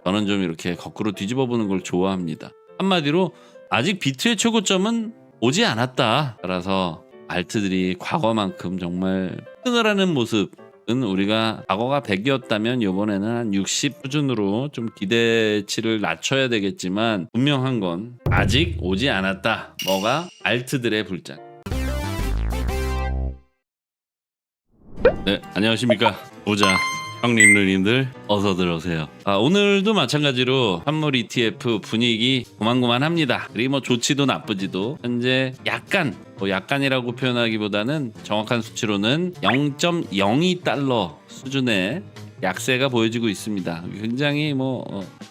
저는 좀 이렇게 거꾸로 뒤집어 보는 걸 좋아합니다. 한마디로 아직 비트의 최고점은 오지 않았다. 따라서 알트들이 과거만큼 정말 흥을 하는 모습은 우리가 과거가 100이었다면 이번에는 한 60 수준으로 좀 기대치를 낮춰야 되겠지만 분명한 건 아직 오지 않았다. 뭐가? 알트들의 불장. 네, 안녕하십니까. 보자. 형님, 누님들 어서 들어오세요. 오늘도 마찬가지로 환물 ETF 분위기 고만고만합니다. 그리고 뭐 좋지도 나쁘지도 현재 약간이라고 표현하기보다는 정확한 수치로는 0.02달러 수준의 약세가 보여지고 있습니다. 굉장히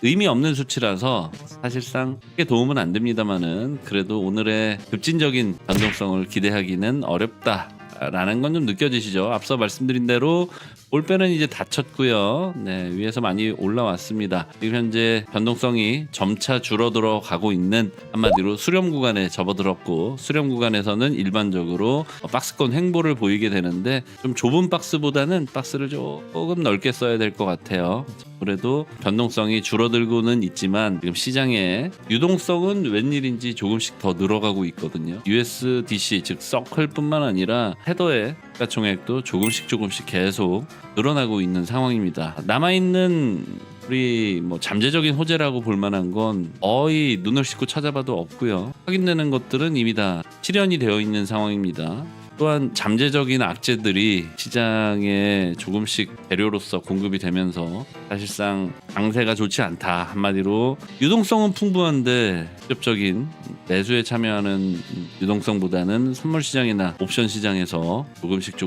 의미 없는 수치라서 사실상 크게 도움은 안 됩니다만은 그래도 오늘의 급진적인 변동성을 기대하기는 어렵다라는 건 좀 느껴지시죠? 앞서 말씀드린 대로 볼펜은 이제 닫혔고요. 네, 위에서 많이 올라왔습니다. 지금 현재 변동성이 점차 줄어들어 가고 있는, 한마디로 수렴 구간에 접어들었고, 수렴 구간에서는 일반적으로 박스권 횡보를 보이게 되는데 좀 좁은 박스보다는 박스를 조금 넓게 써야 될 것 같아요. 그래도 변동성이 줄어들고는 있지만 지금 시장의 유동성은 웬일인지 조금씩 더 늘어가고 있거든요. USDC 즉 서클뿐만 아니라 헤더의 가총액도 조금씩 계속 늘어나고 있는 상황입니다. 남아있는 우리 잠재적인 호재라고 볼 만한 건 거의 눈을 씻고 찾아봐도 없고요. 확인되는 것들은 이미 다 실현이 되어 있는 상황입니다. 또한 잠재적인 악재들이 시장에 조금씩 재료로서 공급이 되면서 사실상 강세가 좋지 않다. 한마디로 유동성은 풍부한데 직접적인 매수에 참여하는 유동성보다는 선물 시장이나 옵션 시장에서 조금씩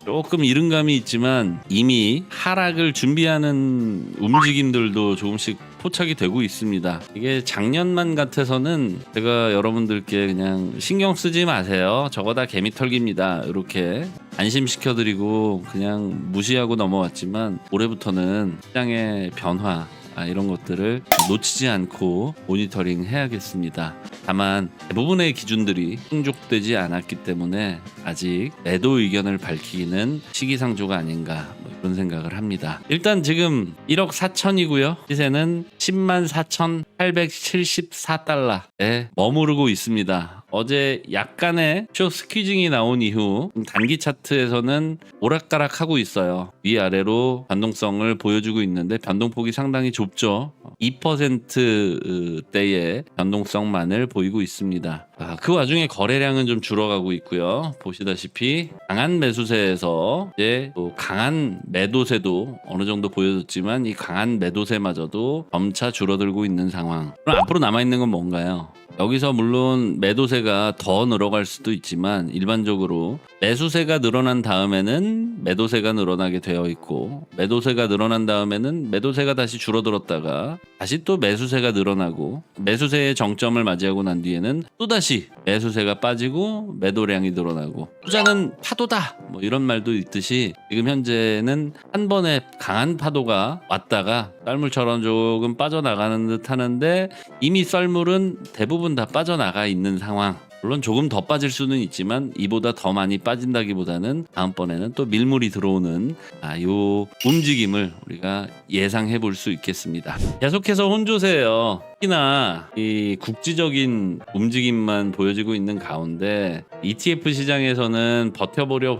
조금 이른 감이 있지만 이미 하락을 준비하는 움직임들도 조금씩 포착이 되고 있습니다. 이게 작년만 같아서는 제가 여러분들께 그냥 신경 쓰지 마세요. 저거 다 개미털기입니다. 이렇게 안심시켜드리고 그냥 무시하고 넘어왔지만 올해부터는 시장의 변화 이런 것들을 놓치지 않고 모니터링 해야겠습니다. 다만 대부분의 기준들이 충족되지 않았기 때문에 아직 매도 의견을 밝히기는 시기상조가 아닌가 그런 생각을 합니다. 일단 지금 1억 4천이고요. 시세는 104,874달러에 머무르고 있습니다. 어제 약간의 쇼 스퀴징이 나온 이후 단기 차트에서는 오락가락하고 있어요. 위아래로 변동성을 보여주고 있는데 변동폭이 상당히 좁죠. 2%대의 변동성만을 보이고 있습니다. 그 와중에 거래량은 좀 줄어가고 있고요. 보시다시피 강한 매수세에서 이제 또 강한 매도세도 어느 정도 보여줬지만 이 강한 매도세마저도 점차 줄어들고 있는 상황. 그럼 앞으로 남아있는 건 뭔가요? 여기서 물론 매도세가 더 늘어갈 수도 있지만 일반적으로 매수세가 늘어난 다음에는 매도세가 늘어나게 되어 있고, 매도세가 늘어난 다음에는 매도세가 다시 줄어들었다가 다시 또 매수세가 늘어나고, 매수세의 정점을 맞이하고 난 뒤에는 또다시 매수세가 빠지고 매도량이 늘어나고, 투자는 파도다 이런 말도 있듯이 지금 현재는 한 번에 강한 파도가 왔다가 썰물처럼 조금 빠져나가는 듯 하는데 이미 썰물은 대부분 다 빠져나가 있는 상황. 물론 조금 더 빠질 수는 있지만 이보다 더 많이 빠진다기보다는 다음번에는 또 밀물이 들어오는 요 움직임을 우리가 예상해 볼 수 있겠습니다. 계속해서 혼조세예요. 특히나 이 국지적인 움직임만 보여지고 있는 가운데 ETF 시장에서는 버텨보려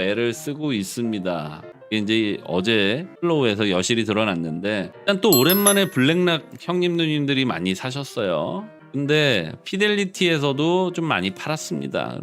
애를 쓰고 있습니다. 이제 어제 플로우에서 여실히 드러났는데 일단 또 오랜만에 블랙락 형님 누님들이 많이 사셨어요. 근데 피델리티에서도 좀 많이 팔았습니다.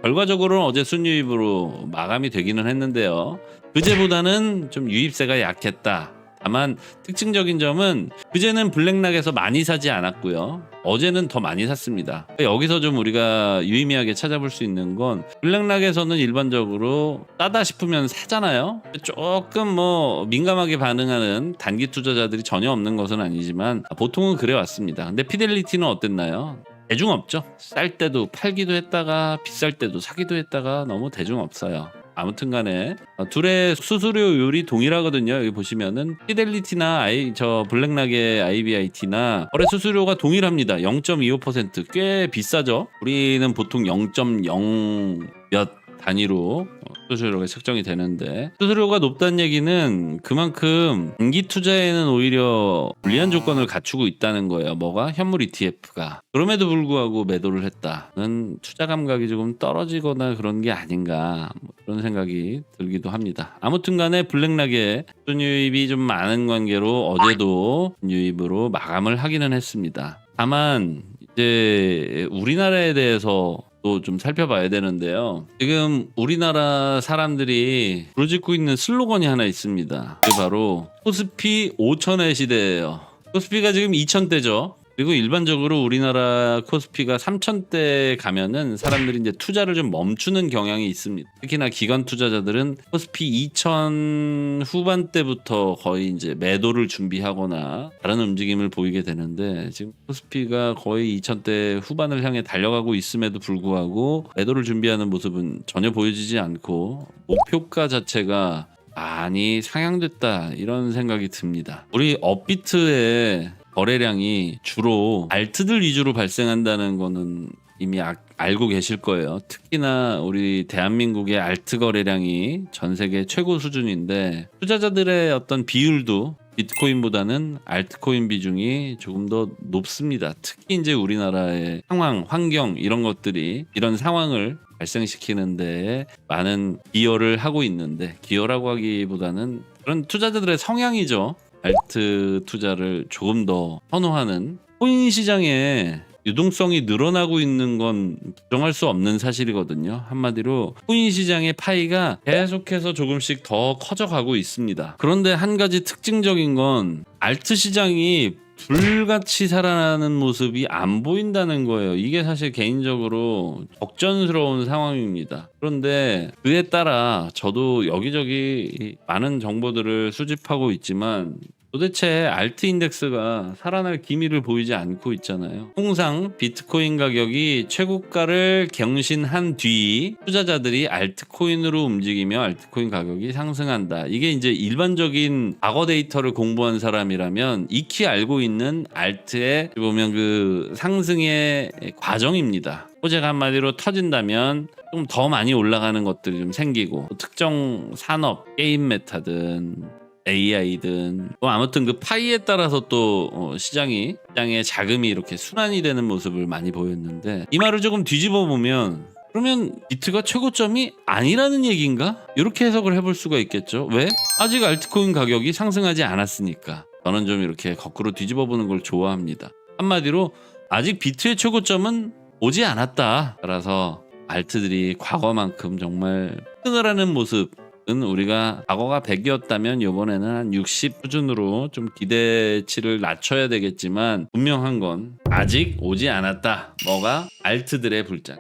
결과적으로는 어제 순유입으로 마감이 되기는 했는데요. 그제보다는 좀 유입세가 약했다. 다만 특징적인 점은 그제는 블랙락에서 많이 사지 않았고요. 어제는 더 많이 샀습니다. 여기서 좀 우리가 유의미하게 찾아볼 수 있는 건 블랙락에서는 일반적으로 싸다 싶으면 사잖아요. 조금 민감하게 반응하는 단기 투자자들이 전혀 없는 것은 아니지만 보통은 그래 왔습니다. 근데 피델리티는 어땠나요? 대중 없죠. 쌀 때도 팔기도 했다가 비쌀 때도 사기도 했다가 너무 대중 없어요. 아무튼 간에 둘의 수수료율이 동일하거든요. 여기 보시면은 피델리티나 블랙락의 IBIT나 거래 수수료가 동일합니다. 0.25%. 꽤 비싸죠. 우리는 보통 0.0 몇 단위로 수수료가 책정이 되는데, 수수료가 높다는 얘기는 그만큼 단기 투자에는 오히려 불리한 조건을 갖추고 있다는 거예요. 뭐가? 현물 ETF가. 그럼에도 불구하고 매도를 했다는 투자 감각이 조금 떨어지거나 그런 게 아닌가, 뭐 그런 생각이 들기도 합니다. 아무튼 간에 블랙락의 순유입이 좀 많은 관계로 어제도 유입으로 마감을 하기는 했습니다. 다만 이제 우리나라에 대해서 또 좀 살펴봐야 되는데요. 지금 우리나라 사람들이 부르짖고 있는 슬로건이 하나 있습니다. 그게 바로 코스피 5천의 시대예요. 코스피가 지금 2천대죠. 그리고 일반적으로 우리나라 코스피가 3,000대 가면은 사람들이 이제 투자를 좀 멈추는 경향이 있습니다. 특히나 기관 투자자들은 코스피 2,000 후반대부터 거의 이제 매도를 준비하거나 다른 움직임을 보이게 되는데, 지금 코스피가 거의 2,000대 후반을 향해 달려가고 있음에도 불구하고 매도를 준비하는 모습은 전혀 보여지지 않고 목표가 자체가 많이 상향됐다, 이런 생각이 듭니다. 우리 업비트의 거래량이 주로 알트들 위주로 발생한다는 거는 이미 알고 계실 거예요. 특히나 우리 대한민국의 알트 거래량이 전 세계 최고 수준인데, 투자자들의 어떤 비율도 비트코인보다는 알트코인 비중이 조금 더 높습니다. 특히 이제 우리나라의 상황, 환경 이런 것들이 이런 상황을 발생시키는 데에 많은 기여를 하고 있는데, 기여라고 하기보다는 그런 투자자들의 성향이죠. 알트 투자를 조금 더 선호하는. 코인 시장에 유동성이 늘어나고 있는 건 부정할 수 없는 사실이거든요. 한마디로 코인 시장의 파이가 계속해서 조금씩 더 커져가고 있습니다. 그런데 한 가지 특징적인 건 알트 시장이 불같이 살아나는 모습이 안 보인다는 거예요. 이게 사실 개인적으로 적전스러운 상황입니다. 그런데 그에 따라 저도 여기저기 많은 정보들을 수집하고 있지만 도대체 알트 인덱스가 살아날 기미를 보이지 않고 있잖아요. 통상 비트코인 가격이 최고가를 경신한 뒤 투자자들이 알트코인으로 움직이며 알트코인 가격이 상승한다. 이게 이제 일반적인 과거 데이터를 공부한 사람이라면 익히 알고 있는 알트의 보면 그 상승의 과정입니다. 호재가 한마디로 터진다면 좀 더 많이 올라가는 것들이 좀 생기고, 특정 산업, 게임 메타든 AI든 뭐 아무튼 그 파이에 따라서 또 시장의 자금이 이렇게 순환이 되는 모습을 많이 보였는데, 이 말을 조금 뒤집어 보면 그러면 비트가 최고점이 아니라는 얘기인가? 이렇게 해석을 해볼 수가 있겠죠. 왜? 아직 알트코인 가격이 상승하지 않았으니까. 저는 좀 이렇게 거꾸로 뒤집어 보는 걸 좋아합니다. 한마디로 아직 비트의 최고점은 오지 않았다. 따라서 알트들이 과거만큼 정말 흥을 하는 모습, 우리가 과거가 100이었다면 이번에는 한 60 수준으로 좀 기대치를 낮춰야 되겠지만, 분명한 건 아직 오지 않았다. 뭐가? 알트들의 불장.